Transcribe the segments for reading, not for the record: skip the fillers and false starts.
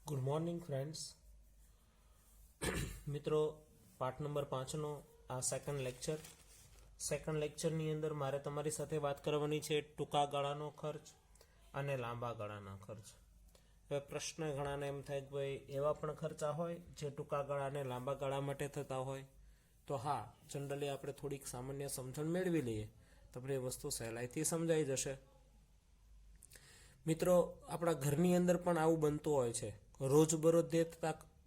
Good morning friends. મિત્રો, part number 5નો આ second લેક્ચરની અંદર મારે તમારી સાથે વાત કરવાની છે ટૂંકા ગાળાનો ખર્ચ અને લાંબા ગાળાના ખર્ચ. હવે પ્રશ્ન ઘણાને એમ થાય કે ભાઈ એવા પણ ખર્ચા હોય જે ટૂંકા ગાળા અને લાંબા ગાળા માટે થતા હોય. તો હા, જનરલી આપણે થોડીક સામાન્ય સમજણ મેળવી લઈએ તમને એ વસ્તુ સહેલાઈથી સમજાઈ જશે. મિત્રો, આપણા ઘરની અંદર પણ આવું બનતું હોય છે. રોજબરોજ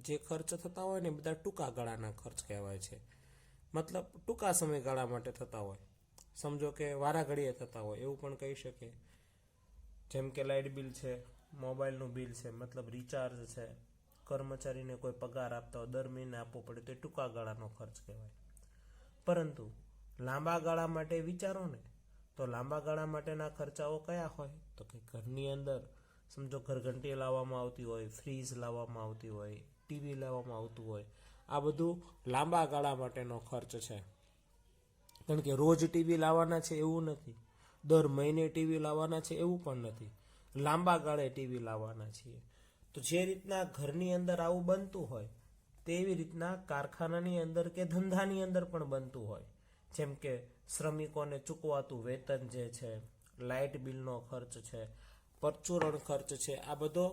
જે ખર્ચ થતા હોય ને બધા ટૂંકા ગાળાના ખર્ચ કહેવાય છે. મતલબ ટૂંકા સમયગાળા માટે થતા હોય. સમજો કે વારા ઘડીએ થતા હોય એવું પણ કહી શકીએ. જેમ કે લાઇટ બિલ છે, મોબાઈલનું બિલ છે, મતલબ રિચાર્જ છે, કર્મચારીને કોઈ પગાર આપતા હોય દર મહિને આપવો પડે તો એ ટૂંકા ગાળાનો ખર્ચ કહેવાય. પરંતુ લાંબા ગાળા માટે વિચારો ને તો લાંબા ગાળા માટેના ખર્ચાઓ કયા હોય? તો કે ઘરની અંદર સમજો ઘરઘંટી લાવવામાં આવતી હોય, ફ્રીજ લાવવામાં આવતી હોય, ટીવી લાવવામાં આવતું હોય. આ બધું લાંબા ગાળા માટેનો ખર્ચ છે. કારણ કે રોજ ટીવી લાવવાના છે એવું નથી, દર મહિને ટીવી લાવવાના છે એવું પણ નથી. લાંબા ગાળે ટીવી લાવવાના છીએ. તો જે રીતના ઘરની અંદર આવું બનતું હોય તેવી રીતના કારખાનાની અંદર કે ધંધાની અંદર પણ બનતું હોય. જેમ કે શ્રમિકોને ચૂકવાતું વેતન જે છે, લાઇટ બિલનો ખર્ચ છે, પરચુરણ ખર્ચ છે, આ બધો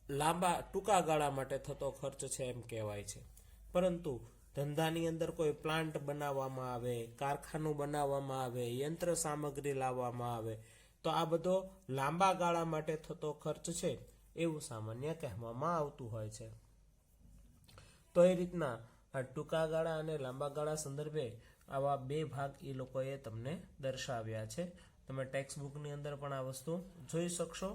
ટૂંકા ગાળા માટે થતો ખર્ચ છે એમ કહેવાય છે. પરંતુ ધંધાની અંદર કોઈ પ્લાન્ટ બનાવવામાં આવે, કારખાનું બનાવવામાં આવે, યંત્ર સામગ્રી લાવવામાં આવે તો આ બધો લાંબા ગાળા માટે થતો ખર્ચ છે એવું સામાન્ય કહેવામાં આવતું હોય છે. તો એ રીતના આ ટૂંકા ગાળા અને લાંબા ગાળા સંદર્ભે આવા બે ભાગ એ લોકોએ તમને દર્શાવ્યા છે. તમે ટેક્સ્ટ બુકની અંદર પણ આ વસ્તુ જોઈ શકશો.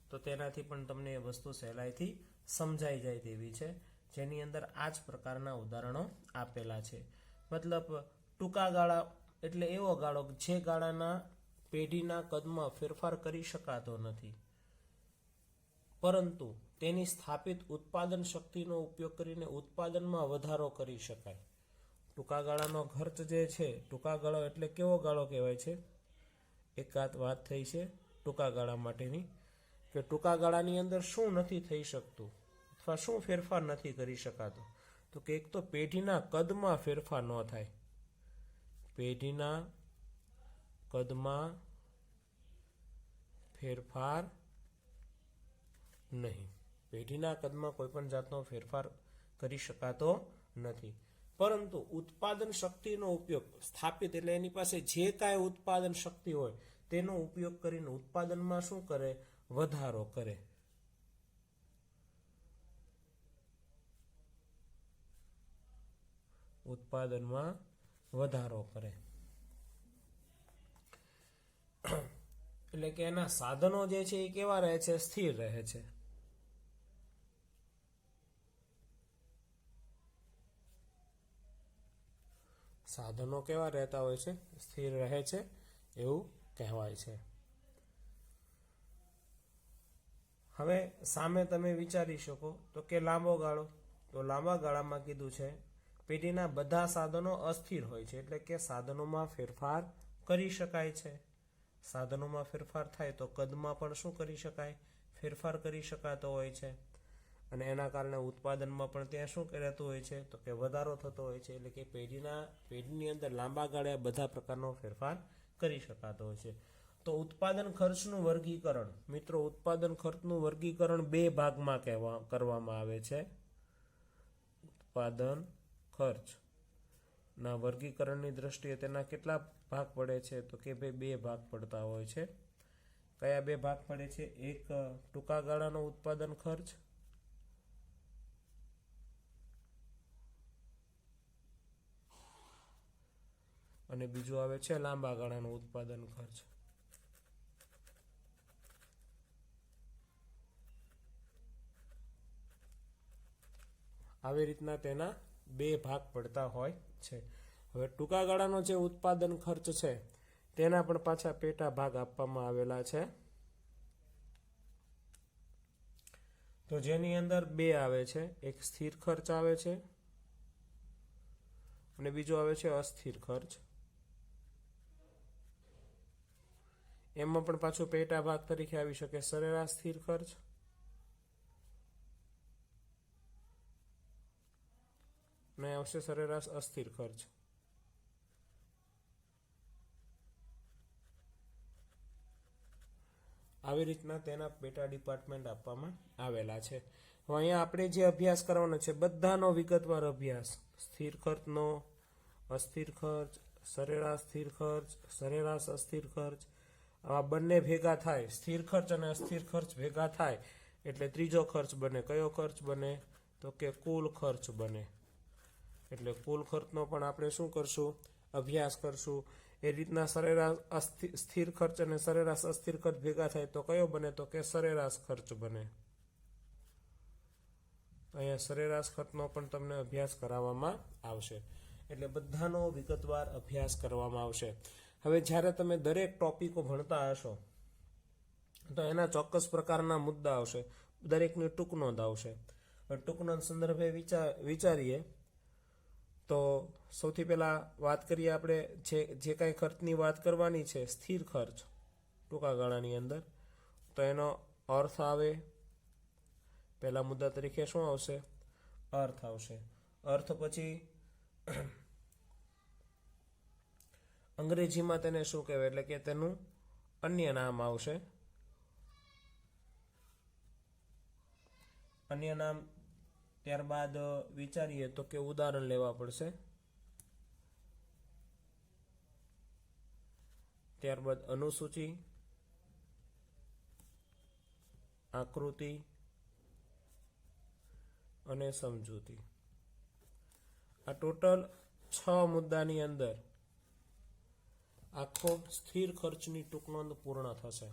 તો તેનાથી પણ તમને એ વસ્તુ સહેલાઈથી સમજાઈ જાય તેવી છે. જેની અંદર આ જ પ્રકારના ઉદાહરણો આપેલા છે. મતલબ ટૂંકા ગાળા એટલે એવો ગાળો જે ગાળાના પેઢીના કદમાં ફેરફાર કરી શકાતો નથી, પરંતુ તેની સ્થાપિત ઉત્પાદન શક્તિનો ઉપયોગ કરીને ઉત્પાદનમાં વધારો કરી શકાય. ટૂંકા ગાળાનો ખર્ચ જે છે, ટૂંકા ગાળો એટલે કેવો ગાળો કહેવાય છે? એકાદ વાત થઈ છે ટૂંકા ગાળા માટેની કે ટૂંકા ગાળાની અંદર શું નથી થઈ શકતું અથવા શું ફેરફાર નથી કરી શકાતો? તો કે એક તો પેઢીના કદમાં ફેરફાર ન થાય. પેઢીના કદમાં ફેરફાર નહીં. પેઢીના કદમાં કોઈ પણ જાતનો ફેરફાર કરી શકાતો નથી. પરંતુ ઉત્પાદન શક્તિનો ઉપયોગ સ્થાપિત એટલે એની પાસે જે કાંઈ ઉત્પાદન શક્તિ હોય તેનો ઉપયોગ કરીને ઉત્પાદનમાં શું કરે? વધારો કરે. ઉત્પાદનમાં વધારો કરે એટલે કે એના સાધનો જે છે એ કેવા રહે છે? સ્થિર રહે છે. સાધનો કેવા રહેતા હોય છે? સ્થિર રહે છે એવું કહેવાય છે. હવે સામે તમે વિચારી શકો તો કે લાંબો ગાળો. તો લાંબા ગાળામાં કીધું છે પેઢીના બધા સાધનો અસ્થિર હોય છે, એટલે કે સાધનોમાં ફેરફાર કરી શકાય છે. સાધનોમાં ફેરફાર થાય તો કદમાં પણ શું કરી શકાય? ફેરફાર કરી શકાતો હોય છે. અને એના કારણે ઉત્પાદનમાં પણ ત્યાં શું કરાતું હોય છે? તો કે વધારો થતો હોય છે. એટલે કે પેઢીની અંદર લાંબા ગાળે બધા પ્રકારનો ફેરફાર કરી શકાતો હોય છે. તો ઉત્પાદન ખર્ચનું વર્ગીકરણ, મિત્રો, ઉત્પાદન ખર્ચનું વર્ગીકરણ બે ભાગમાં કરવામાં આવે છે. ઉત્પાદન ખર્ચના વર્ગીકરણની દ્રષ્ટિએ તેના કેટલા ભાગ પડે છે? તો કે ભાઈ બે ભાગ પડતા હોય છે. કયા બે ભાગ પડે છે? એક ટૂંકા ગાળાનો ઉત્પાદન ખર્ચ અને બીજું આવે છે લાંબા ગાળાનો ઉત્પાદન ખર્ચ. આવી રીતના તેના બે ભાગ પડતા હોય છે. હવે ટૂંકા ગાળાનો જે ઉત્પાદન ખર્ચ છે તેના પણ પાછા પેટા ભાગ આપવામાં આવેલા છે. તો જેની અંદર બે આવે છે. એક સ્થિર ખર્ચ આવે છે અને બીજો આવે છે અસ્થિર ખર્ચ. એમાં પણ પાછું પેટા ભાગ તરીકે આવી શકે સરેરાશ સ્થિર ખર્ચ ને આવશે સરેરાશ અસ્થિર ખર્ચ. આવી રીતના તેના પેટા ડિપાર્ટમેન્ટ આપવામાં આવેલા છે. હવે અહીંયા આપણે જે અભ્યાસ કરવાનો છે બધાનો વિગતવાર અભ્યાસ, સ્થિર ખર્ચનો, અસ્થિર ખર્ચ, સરેરાશ સ્થિર ખર્ચ, સરેરાશ અસ્થિર ખર્ચ, આ બંને ભેગા થાય, સ્થિર ખર્ચ અને અસ્થિર ખર્ચ ભેગા થાય એટલે ત્રીજો ખર્ચ બને. કયો ખર્ચ બને? તો કે કુલ ખર્ચ બને. એટલે કુલ ખર્ચનો પણ આપણે શું કરશું? અભ્યાસ કરશું. એ રીતના સરેરાશ સ્થિર ખર્ચ અને સરેરાશ અસ્થિર ખર્ચ ભેગા થાય તો કયો બને? તો કે સરેરાશ ખર્ચ બને. અહીંયા સરેરાશ ખર્ચનો પણ તમને અભ્યાસ કરાવવામાં આવશે. એટલે બધાનો વિગતવાર અભ્યાસ કરવામાં આવશે. હવે જ્યારે તમે દરેક ટોપિકો ભણતા હશો તો એના ચોક્કસ પ્રકારના મુદ્દા આવશે, દરેકની ટૂંક નોંધ આવશે. ટૂંક નોંધ સંદર્ભે વિચારીએ તો સૌથી પહેલાં વાત કરીએ આપણે જે કાંઈ ખર્ચની વાત કરવાની છે, સ્થિર ખર્ચ ટૂંકા ગાળાની અંદર, તો એનો અર્થ આવે. પહેલા મુદ્દા તરીકે શું આવશે? અર્થ આવશે. અર્થ પછી અંગ્રેજીમાં તેને શું કહેવાય, એટલે કે તેનું અન્ય નામ આવશે. અન્ય નામ ત્યારબાદ વિચારીએ તો કે ઉદાહરણ લેવા પડશે. ત્યારબાદ અનુસૂચિ, આકૃતિ અને સમજૂતી. આ ટોટલ 6 મુદ્દાની અંદર આખો સ્થિર ખર્ચની ટૂંક નોંધ પૂર્ણ થશે.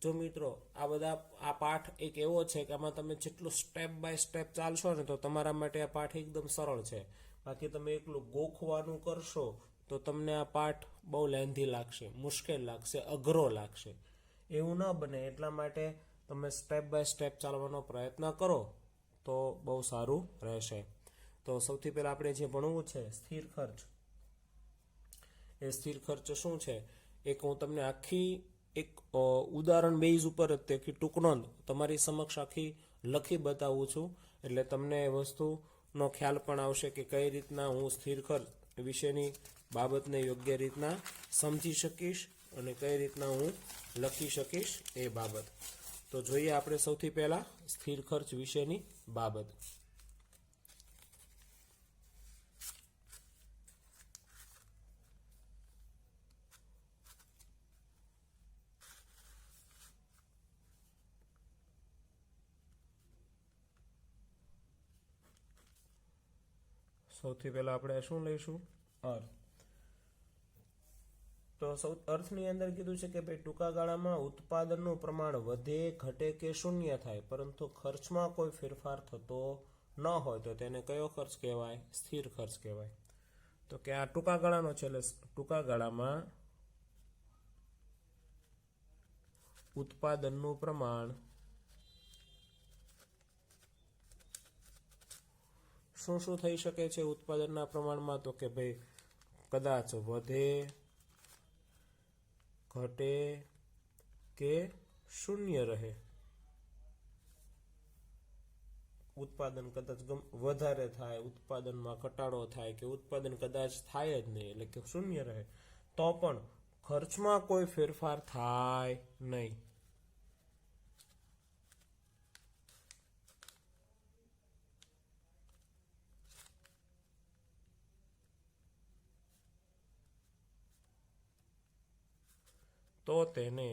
જો મિત્રો આ પાઠ એક એવો છે કે આમાં તમે જેટલું સ્ટેપ બાય સ્ટેપ ચાલશો ને તો તમારા માટે આ પાઠ એકદમ સરળ છે. બાકી તમે એકલું ગોખવાનું કરશો તો તમને આ પાઠ બહુ લેન્ધી લાગશે, મુશ્કેલ લાગશે, અઘરો લાગશે. એવું ન બને એટલા માટે તમે સ્ટેપ બાય સ્ટેપ ચાલવાનો પ્રયત્ન કરો તો બહુ સારું રહેશે. તો સૌથી પહેલાં આપણે જે ભણવું છે સ્થિર ખર્ચ. એ સ્થિર ખર્ચ શું છે? એક હું તમને આખી એક ઉદાહરણ બેઝ ઉપર જ તે ટૂંક નોંધ તમારી સમક્ષ આખી લખી બતાવું છું. એટલે તમને એ વસ્તુનો ખ્યાલ પણ આવશે કે કઈ રીતના હું સ્થિર ખર્ચ વિશેની બાબતને યોગ્ય રીતના સમજી શકીશ અને કઈ રીતના હું લખી શકીશ એ બાબત. તો જોઈએ આપણે સૌથી પહેલાં સ્થિર ખર્ચ વિશેની બાબત. સૌથી પહેલા આપણે શું લઈશું? અર્થ. તો અર્થની અંદર કીધું છે કે ભાઈ ટૂંકા ગાળામાં ઉત્પાદનનું પ્રમાણ વધે, ઘટે કે શૂન્ય થાય પરંતુ ખર્ચમાં કોઈ ફેરફાર થતો ન હોય તો તેને કયો ખર્ચ કહેવાય? સ્થિર ખર્ચ કહેવાય. તો કે આ ટૂંકા ગાળાનો છે, એટલે ટૂંકા ગાળામાં ઉત્પાદનનું પ્રમાણ શું થઈ શકે છે? ઉત્પાદનના પ્રમાણમાં તો કે ભાઈ કદાચ વધે, ઘટે કે શૂન્ય રહે. ઉત્પાદન કદાચ વધારે થાય, ઉત્પાદનમાં ઘટાડો થાય કે ઉત્પાદન કદાચ થાય જ નહીં એટલે કે શૂન્ય રહે તો પણ ખર્ચમાં કોઈ ફેરફાર થાય નહીં. તો તેને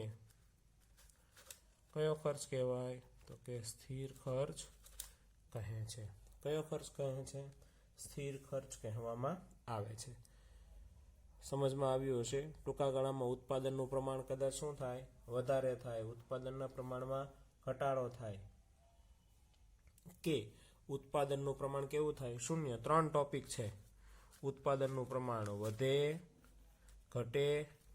કયો ખર્ચ કહેવાય? તો કે સ્થિર ખર્ચ કહે છે. કયો ખર્ચ કહે છે? સ્થિર ખર્ચ કહેવામાં આવે છે. સમજમાં આવ્યું હશે. ટૂંકા ગાળામાં ઉત્પાદનનું પ્રમાણ કદાચ શું થાય? વધારે થાય, ઉત્પાદનના પ્રમાણમાં ઘટાડો થાય કે ઉત્પાદનનું પ્રમાણ કેવું થાય? શૂન્ય. 3 ટોપિક છે. ઉત્પાદનનું પ્રમાણ વધે, ઘટે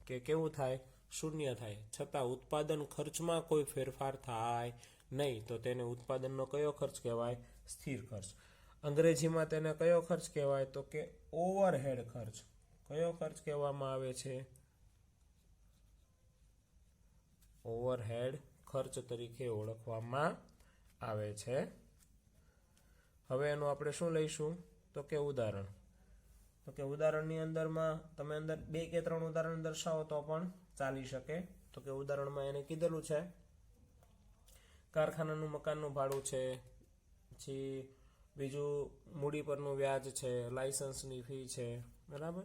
કે કેવું થાય? શૂન્ય થાય. છતાં ઉત્પાદન ખર્ચમાં કોઈ ફેરફાર થાય નહીં તો તેને ઉત્પાદનનો કયો ખર્ચ કહેવાય? સ્થિર ખર્ચ. અંગ્રેજીમાં તેને કયો ખર્ચ કહેવાય? તો કે ઓવરહેડ ખર્ચ. કયો ખર્ચ કહેવામાં આવે છે? ઓવરહેડ ખર્ચ તરીકે ઓળખવામાં આવે છે. હવે એનું આપણે શું લઈશું? તો કે ઉદાહરણ. તો કે ઉદાહરણની અંદરમાં તમે અંદર 2 કે 3 ઉદાહરણ દર્શાવો તો પણ ચાલી શકે. તો કે ઉદાહરણમાં એને કીધેલું છે કારખાનાનું મકાનનું ભાડું છે, પછી બીજું મૂડી પરનું વ્યાજ છે, લાયસન્સની ફી છે, બરાબર.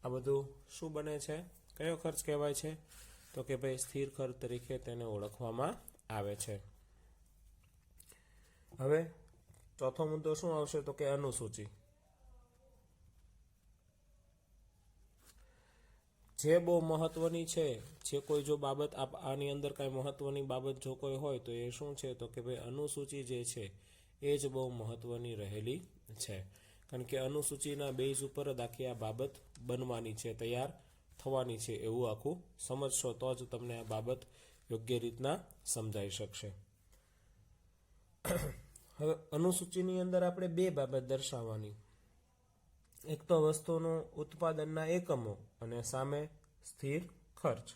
આ બધું શું બને છે, કયો ખર્ચ કહેવાય છે? તો કે ભાઈ સ્થિર ખર્ચ તરીકે તેને ઓળખવામાં આવે છે. હવે ચોથો મુદ્દો શું આવશે? તો કે અનુસૂચિ. જે બહુ મહત્વની છે, જે કોઈ જો બાબત આની અંદર કાંઈ મહત્વની બાબત જો કોઈ હોય તો એ શું છે? તો કે ભાઈ અનુસૂચિ જે છે એ જ બહુ મહત્વની રહેલી છે. કારણ કે અનુસૂચિના બેઝ ઉપર જ આખી આ બાબત બનવાની છે, તૈયાર થવાની છે, એવું આખું સમજશો તો જ તમને આ બાબત યોગ્ય રીતના સમજાઈ શકશે. હવે અનુસૂચિની અંદર આપણે 2 બાબત દર્શાવવાની. એક તો વસ્તુનું ઉત્પાદનના એકમો અને સામે સ્થિર ખર્ચ.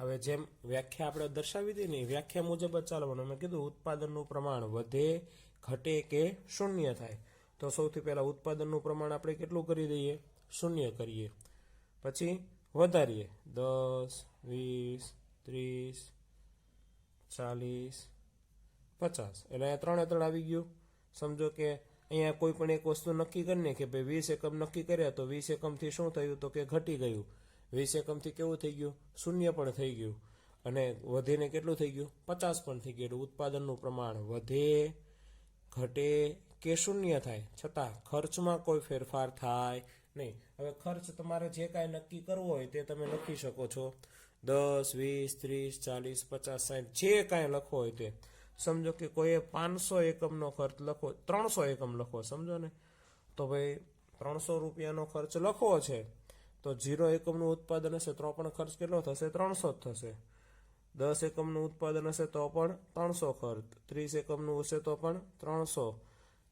હવે જેમ વ્યાખ્યા આપણે દર્શાવી હતી ને, વ્યાખ્યા મુજબ જ ચાલવાનું. મેં કીધું ઉત્પાદનનું પ્રમાણ વધે, ઘટે કે શૂન્ય થાય. તો સૌથી પહેલાં ઉત્પાદનનું પ્રમાણ આપણે કેટલું કરી દઈએ? શૂન્ય કરીએ. પછી વધારીએ 10, 20, 30, 40, 50. એટલે અહીંયા 3 આવી ગયું. સમજો કે અહીંયા કોઈ પણ એક વસ્તુ નક્કી કરીને કે ભાઈ 20 એકમ નક્કી કર્યા, તો 20 એકમથી શું થયું? તો કે ઘટી ગયું. 20 એકમથી કેવું થઈ ગયું? શૂન્ય પણ થઈ ગયું. અને વધીને કેટલું થઈ ગયું? 50 પણ થઈ ગયું. એટલે ઉત્પાદનનું પ્રમાણ વધે, ઘટે કે શૂન્ય થાય, છતાં ખર્ચમાં કોઈ ફેરફાર થાય નહીં. હવે ખર્ચ તમારે જે કાંઈ નક્કી કરવો હોય તે તમે લખી શકો છો. 10, 20, 30, 40, 50, 60 જે કાંઈ લખવો હોય તે. સમજો કે કોઈએ 500 એકમનો ખર્ચ લખો, 300 એકમ લખો, સમજો ને. તો ભાઈ 300 રૂપિયાનો ખર્ચ લખવો છે, તો 0 એકમનું ઉત્પાદન હશે તો પણ ખર્ચ કેટલો થશે? 300 જ થશે. 10 એકમનું ઉત્પાદન હશે તો પણ 300 ખર્ચ, 30 એકમનું હશે તો પણ 300,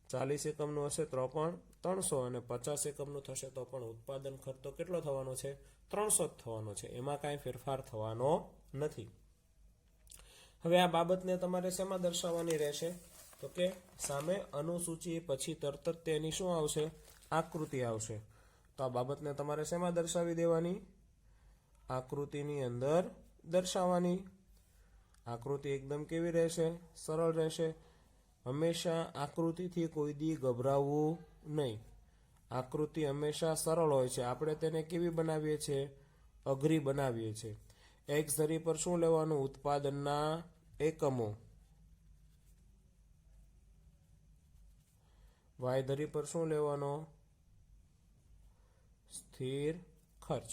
40 એકમનું હશે તો પણ 300, અને 50 એકમનું થશે તો પણ ઉત્પાદન ખર્ચ તો કેટલો થવાનો છે? 300 જ થવાનો છે. એમાં કાંઈ ફેરફાર થવાનો નથી. હવે આ બાબતને તમારે શેમાં દર્શાવવાની રહેશે? તો કે સામે અનુસૂચિ, પછી તરત જ તેની શું આવશે? આકૃતિ આવશે. તો આ બાબતને તમારે શેમાં દર્શાવી દેવાની? આકૃતિની અંદર દર્શાવવાની. આકૃતિ એકદમ કેવી રહેશે? સરળ રહેશે. હંમેશા આકૃતિથી કોઈ દી ગભરાવવું નહીં. આકૃતિ હંમેશા સરળ હોય છે. આપણે તેને કેવી બનાવીએ છીએ? અઘરી બનાવીએ છીએ. એક્સ ધરી પર શું લેવાનું? ઉત્પાદનના એકમો. વાય ધરી પર શું લેવાનો? સ્થિર ખર્ચ.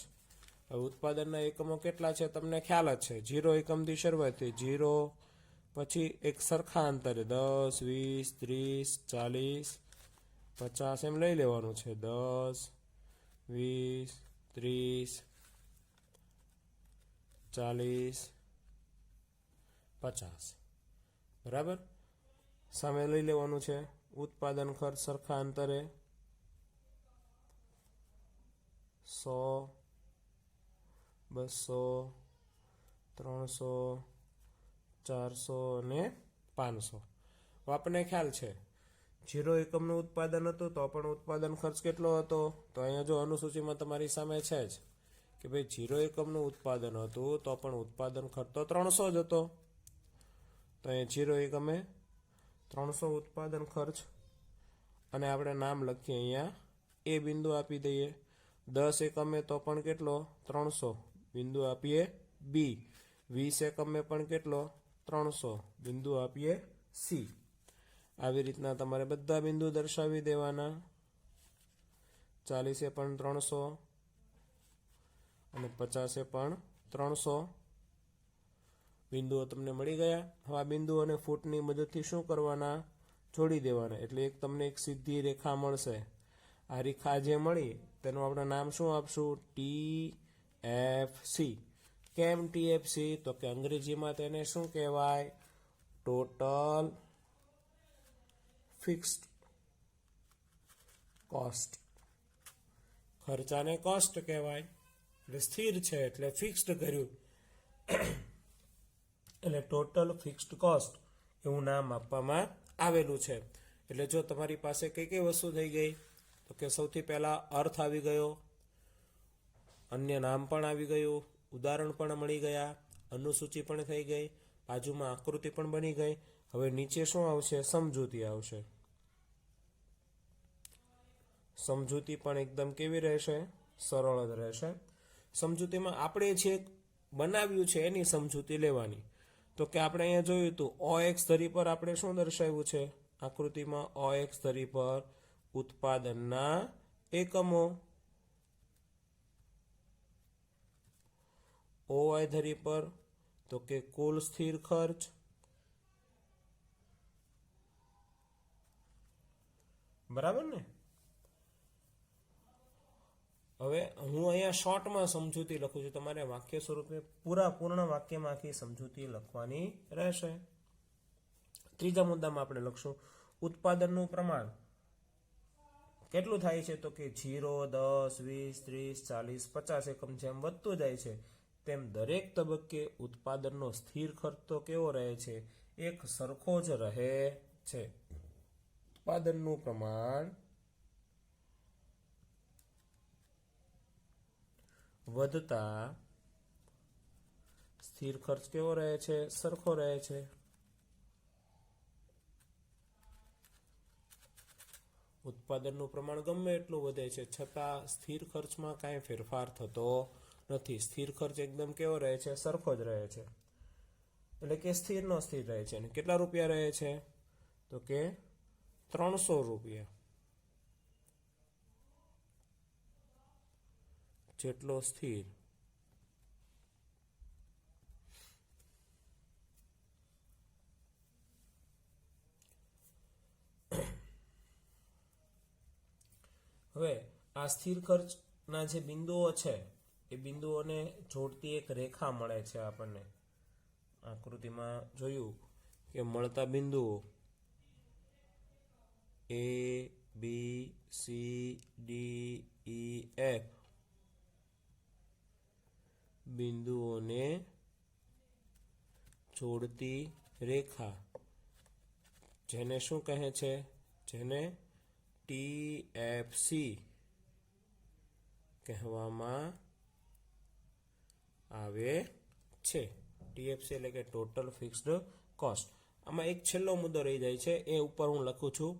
હવે ઉત્પાદનના એકમો કેટલા છે તમને ખ્યાલ જ છે. 0 એકમથી શરૂઆત થઈ, 0, પછી એક સરખા અંતરે 10, 20, 30, 40, 50 એમ લઈ લેવાનું છે. 10, 20, 30, 40, 50, બરાબર. સામે લઈ લેવાનું છે ઉત્પાદન ખર્ચ સરખા અંતરે 100, 200, 300, 400 અને 500. આપણને ખ્યાલ છે 0 એકમનું ઉત્પાદન હતું તો પણ ઉત્પાદન ખર્ચ કેટલો હતો? તો અહીંયા જો અનુસૂચિમાં તમારી સામે છે જ કે ભાઈ 0 એકમનું ઉત્પાદન હતું તો પણ ઉત્પાદન ખર્ચ તો 300 જ હતો. તો અહીંયા 0 એકમે 300 ઉત્પાદન ખર્ચ, અને આપણે નામ લખીએ અહીંયા એ બિંદુ આપી દઈએ. 10 એકમે તો પણ કેટલો? 300, બિંદુ આપીએ બી. 20 એકમે પણ કેટલો? 300, બિંદુ આપીએ સી. આવી રીતના તમારે બધા બિંદુ દર્શાવી દેવાના. 40 પણ 300 અને 50 પણ 300. બિંદુઓ તમને મળી ગયા. હવે આ બિંદુઓને ફૂટની મદદથી શું કરવાના? જોડી દેવાના. એટલે તમને એક સીધી રેખા મળશે. આ રેખા જે મળી તેનું આપણે નામ શું આપશું? TFC. કેમ TFC? તો કે અંગ્રેજીમાં તેને શું કહેવાય? Total fixed cost. ખર્ચાને કોસ્ટ કહેવાય. એટલે સ્થિર છે એટલે ફિક્સ્ડ કર્યું એટલે ટોટલ ફિક્સ્ડ કોસ્ટ એવું નામ આપવામાં આવેલું છે. એટલે જો તમારી પાસે કઈ કઈ વસ્તુ થઈ ગઈ? તો કે સૌથી પહેલા અર્થ આવી ગયો, અન્ય નામ પણ આવી ગયું, ઉદાહરણ પણ મળી ગયા, અનુસૂચિ પણ થઈ ગઈ, બાજુમાં આકૃતિ પણ બની ગઈ. હવે નીચે શું આવશે? સમજૂતી આવશે. સમજૂતી પણ એકદમ કેવી રહેશે? સરળ જ રહેશે. સમજૂતીમાં આપણે જે બનાવ્યું છે એની સમજૂતી લેવાની. તો કે આપણે અહીંયા જોયું હતું OX ધરી પર આપણે શું દર્શાવ્યું છે? આકૃતિમાં OX ધરી પર ઉત્પાદનના એકમો, OY ધરી પર તો કે કુલ સ્થિર ખર્ચ, બરાબર ને? હવે હું અહીંયા શોર્ટમાં સમજૂતી લખું છું. તમારે વાક્ય સ્વરૂપે પૂર્ણ વાક્યમાં આખી સમજૂતી લખવાની રહેશે. ત્રીજા મુદ્દામાં આપણે લખશું ઉત્પાદનનું પ્રમાણ કેટલું થાય છે? તો કે 0, 10, 20, 30, 40, 50 એકમ જેમ વધતું જાય છે તેમ દરેક તબક્કે ઉત્પાદનનો સ્થિર ખર્ચ તો કેવો રહે છે? એક સરખો જ રહે છે. ઉત્પાદનનું પ્રમાણ વધતા સ્થિર ખર્ચ કેવો રહે છે? સરખો રહે છે. ઉત્પાદનનું પ્રમાણ ગમે એટલું વધે છે છતાં સ્થિર ખર્ચમાં કાંઈ ફેરફાર થતો નથી. સ્થિર ખર્ચ એકદમ કેવો રહે છે? સરખો જ રહે છે. એટલે કે સ્થિરનો સ્થિર રહે છે. અને કેટલા રૂપિયા રહે છે? તો કે 300 રૂપિયા જેટલો સ્થિર. હવે આ સ્થિર ખર્ચના જે બિંદુઓ છે એ બિંદુઓને જોડતી એક રેખા મળે છે આપણને. આકૃતિમાં જોયું કે મળતા બિંદુઓ A, B, C, D, E, F બિંદુઓને જોડતી રેખા જેને શું કહે છે? જેને TFC કહેવામાં આવે છે. TFC એટલે કે ટોટલ ફિક્સ્ડ કોસ્ટ. આમાં એક છેલ્લો મુદ્દો રહી જાય છે, એ ઉપર હું લખું છું.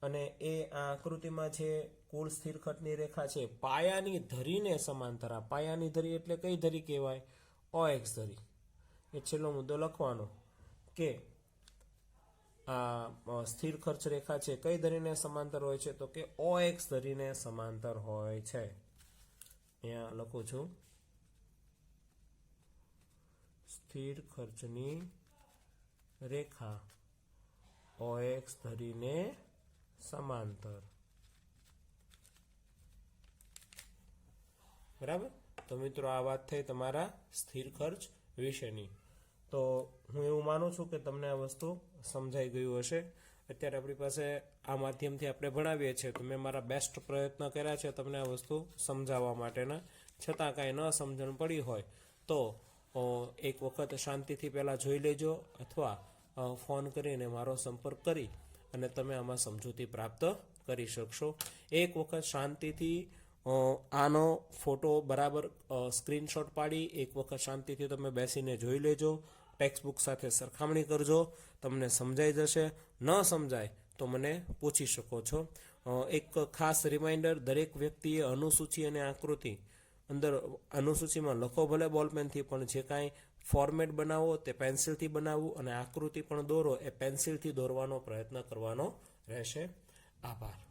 અને એ આ આકૃતિમાં છે કુલ સ્થિર ખર્ચની રેખા છે પાયાની ધરીને સમાંતર. આ પાયાની ધરી એટલે કઈ ધરી કહેવાય? OX ધરી. એ છેલ્લો મુદ્દો લખવાનો કે આ સ્થિર ખર્ચ રેખા છે કઈ ધરીને સમાંતર હોય છે? તો કે OX ધરીને સમાંતર હોય છે. અહીંયા લખું છું સ્થિર ખર્ચની રેખા OX ધરીને સમાંતર. બરાબર? તો મિત્રો આ વાત થઈ તમારા સ્થિર ખર્ચ વિશેની. તો હું એવું માનું છું કે તમને આ વસ્તુ સમજાઈ ગયું હશે. અત્યારે આપણી પાસે આ માધ્યમથી આપણે ભણાવીએ છીએ તો મેં મારા બેસ્ટ પ્રયત્ન કર્યા છે તમને આ વસ્તુ સમજાવવા માટેના. છતાં કાંઈ ન સમજણ પડી હોય તો એક વખત શાંતિથી પહેલાં જોઈ લેજો અથવા ફોન કરીને મારો સંપર્ક કરી અને તમે આમાં સમજૂતી પ્રાપ્ત કરી શકશો. એક વખત શાંતિથી આનો ફોટો બરાબર સ્ક્રીનશોટ પાડી એક વખત શાંતિથી તમે બેસીને જોઈ લેજો. ટેક્સ્ટબુક સાથે સરખામણી કરજો, તમને સમજાઈ જશે. ન સમજાય તો મને પૂછી શકો છો. એક ખાસ રિમાઇન્ડર, દરેક વ્યક્તિએ અનુસૂચિ અને આકૃતિ અંદર અનુસૂચિમાં લખો ભલે બોલપેનથી, પણ જે કાંઈ ફોર્મેટ બનાવો તે પેન્સિલથી બનાવવું અને આકૃતિ પણ દોરો એ પેન્સિલથી દોરવાનો પ્રયત્ન કરવાનો રહેશે. આભાર.